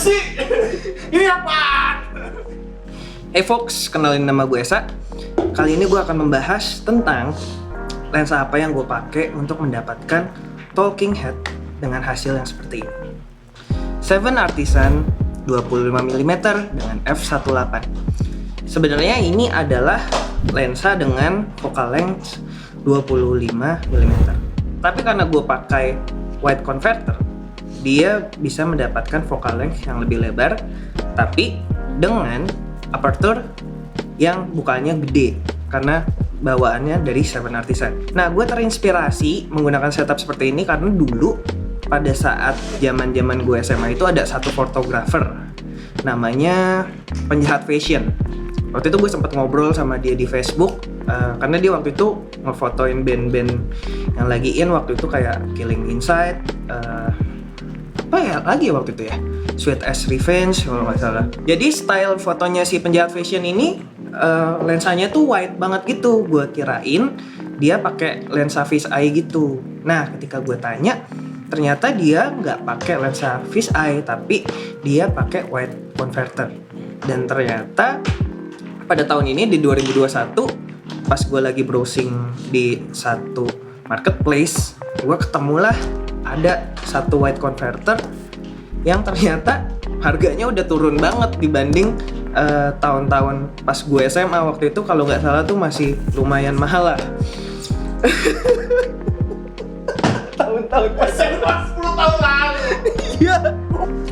sih? Ini apaan? Hey folks, kenalin nama gue Esa. Kali ini gue akan membahas tentang lensa apa yang gue pakai untuk mendapatkan talking head dengan hasil yang seperti ini. 7 Artisan 25mm dengan f1.8. Sebenarnya ini adalah lensa dengan focal length 25mm. Tapi karena gue pakai wide converter, dia bisa mendapatkan focal length yang lebih lebar, tapi dengan aperture yang bukannya gede karena bawaannya dari 7 Artisan. Nah, gue terinspirasi menggunakan setup seperti ini karena dulu pada saat zaman-zaman gue SMA itu ada satu fotografer namanya Penjahat Fashion. Waktu itu gue sempat ngobrol sama dia di Facebook karena dia waktu itu ngefotoin band-band yang lagi in waktu itu kayak Killing Inside, apa ya lagi waktu itu ya, Sweet as Revenge kalau nggak salah. Jadi style fotonya si Penjahat Fashion ini lensanya tuh wide banget gitu. Gue kirain dia pakai lensa fisheye gitu. Nah, ketika gue tanya, ternyata dia nggak pakai lensa fisheye, tapi dia pakai wide converter. Dan ternyata pada tahun ini di 2021, pas gue lagi browsing di satu marketplace, gue ketemulah ada satu wide converter yang ternyata harganya udah turun banget dibanding tahun-tahun pas gue SMA waktu itu. Kalau nggak salah tuh masih lumayan mahal lah. Tahun-tahun pas SMA 10 tahun lalu. Iya.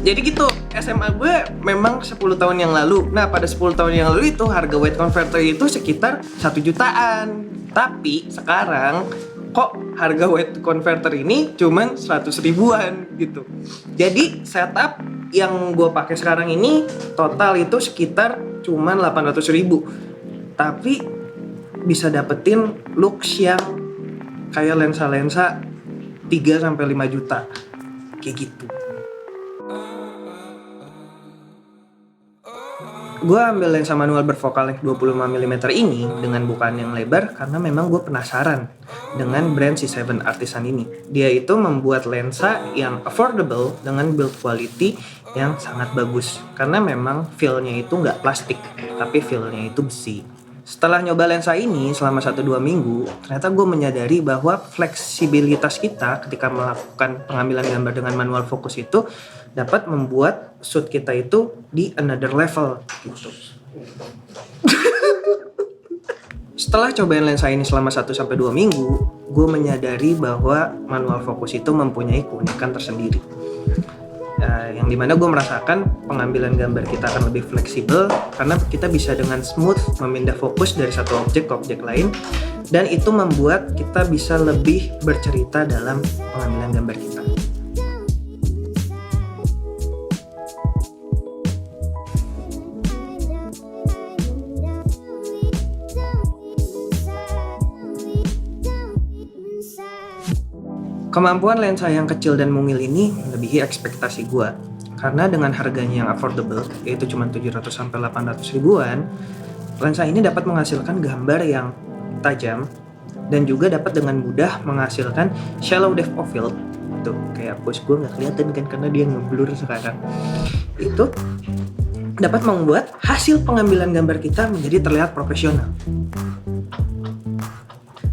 Jadi gitu, SMA gue memang 10 tahun yang lalu. Nah, pada 10 tahun yang lalu itu harga wide converter itu sekitar 1 jutaan. Tapi sekarang kok harga wide converter ini cuman 100 ribuan gitu. Jadi setup yang gue pakai sekarang ini total itu sekitar cuman 800 ribu. Tapi bisa dapetin looks yang kayak lensa-lensa 3-5 juta kayak gitu. Gue ambil lensa manual berfocal length 25mm ini dengan bukaan yang lebar karena memang gue penasaran dengan brand si 7 Artisan ini. Dia itu membuat lensa yang affordable dengan build quality yang sangat bagus karena memang feel-nya itu nggak plastik, tapi feel-nya itu besi. Setelah nyoba lensa ini selama 1-2 minggu, ternyata gue menyadari bahwa fleksibilitas kita ketika melakukan pengambilan gambar dengan manual fokus itu dapat membuat shoot kita itu di another level gitu. Setelah cobain lensa ini selama 1-2 minggu, gue menyadari bahwa manual fokus itu mempunyai keunikan tersendiri. Yang dimana gue merasakan pengambilan gambar kita akan lebih fleksibel karena kita bisa dengan smooth memindah fokus dari satu objek ke objek lain, dan itu membuat kita bisa lebih bercerita dalam pengambilan gambar kita. Kemampuan lensa yang kecil dan mungil ini melebihi ekspektasi gue. Karena dengan harganya yang affordable, yaitu cuma 700-800 ribuan, lensa ini dapat menghasilkan gambar yang tajam dan juga dapat dengan mudah menghasilkan shallow depth of field. Tuh, kayak pose gue nggak kelihatan kan karena dia ngeblur sekarang. Itu dapat membuat hasil pengambilan gambar kita menjadi terlihat profesional.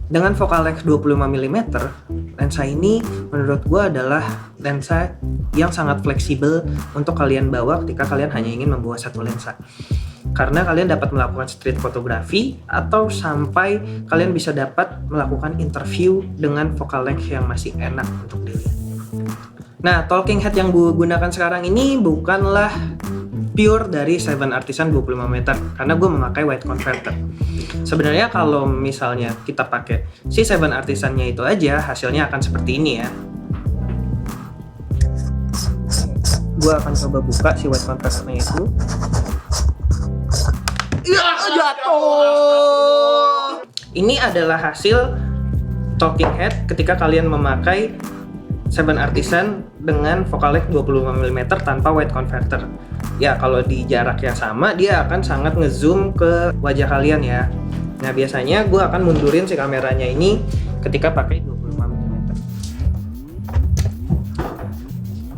Dengan focal length 25mm, lensa ini menurut gue adalah lensa yang sangat fleksibel untuk kalian bawa ketika kalian hanya ingin membawa satu lensa. Karena kalian dapat melakukan street photography atau sampai kalian bisa dapat melakukan interview dengan focal length yang masih enak untuk dilihat. Nah, talking head yang gue gunakan sekarang ini bukanlah pure dari 7 Artisan 25mm karena gue memakai wide converter. Sebenarnya kalau misalnya kita pakai si 7 Artisannya itu aja, hasilnya akan seperti ini ya. Gue akan coba buka si wide converternya itu. Ya, jatuh. Ini adalah hasil talking head ketika kalian memakai 7 Artisan dengan focal length 25mm tanpa wide converter. Ya, kalau di jarak yang sama dia akan sangat ngezoom ke wajah kalian ya. Nah, biasanya gue akan mundurin si kameranya ini ketika pakai 25mm.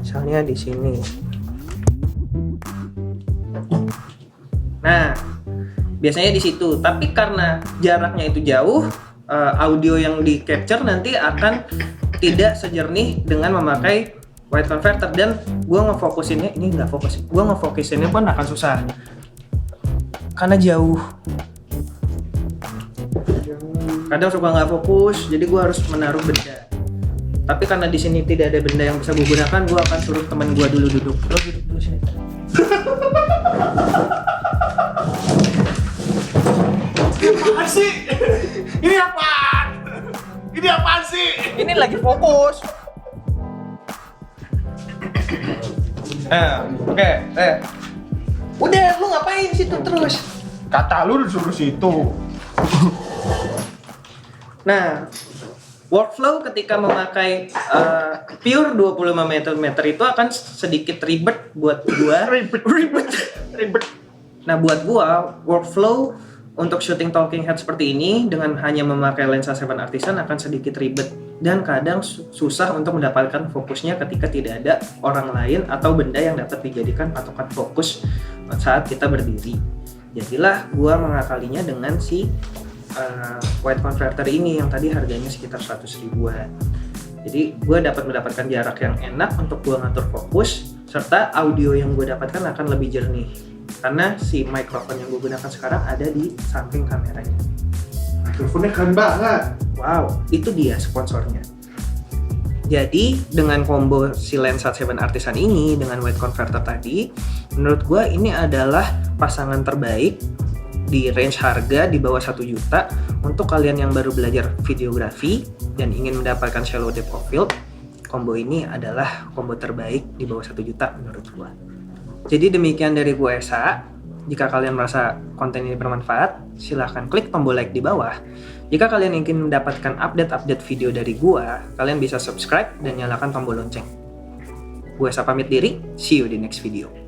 Misalnya di sini. Biasanya di situ. Tapi karena jaraknya itu jauh, audio yang di capture nanti akan tidak sejernih dengan memakai wide converter, dan gue ngefokusinnya ini nggak fokus. Gue ngefokusinnya pun akan susah karena jauh. Kadang suka nggak fokus, jadi gue harus menaruh benda. Tapi karena di sini tidak ada benda yang bisa gue gunakan, gue akan suruh teman gue dulu duduk. Lo duduk dulu sini. Apaan sih? Ini apaan? Ini apaan sih? Ini lagi fokus. Oke. Udah, lu ngapain situ terus? Kata lu disuruh situ. Nah, workflow ketika memakai pure 25 meter itu akan sedikit ribet buat gua. Ribet. Nah, buat gua workflow untuk shooting talking head seperti ini dengan hanya memakai lensa 7 Artisan akan sedikit ribet dan kadang susah untuk mendapatkan fokusnya ketika tidak ada orang lain atau benda yang dapat dijadikan patokan fokus saat kita berdiri. Jadilah gua mengakalinya dengan si wide converter ini yang tadi harganya sekitar 100 ribuan. Jadi gue dapat mendapatkan jarak yang enak untuk gue ngatur fokus, serta audio yang gue dapatkan akan lebih jernih karena si mikrofon yang gue gunakan sekarang ada di samping kameranya. Mikrofonnya keren banget. Wow, itu dia sponsornya. Jadi dengan combo si lensa 7 Artisan ini dengan wide converter tadi, menurut gue ini adalah pasangan terbaik di range harga di bawah 1 juta untuk kalian yang baru belajar videografi dan ingin mendapatkan shallow depth of field. Combo ini adalah combo terbaik di bawah 1 juta menurut gua. Jadi demikian dari gua Esa. Jika kalian merasa konten ini bermanfaat, silahkan klik tombol like di bawah. Jika kalian ingin mendapatkan update-update video dari gua, kalian bisa subscribe dan nyalakan tombol lonceng. Gua Esa pamit diri, see you di next video.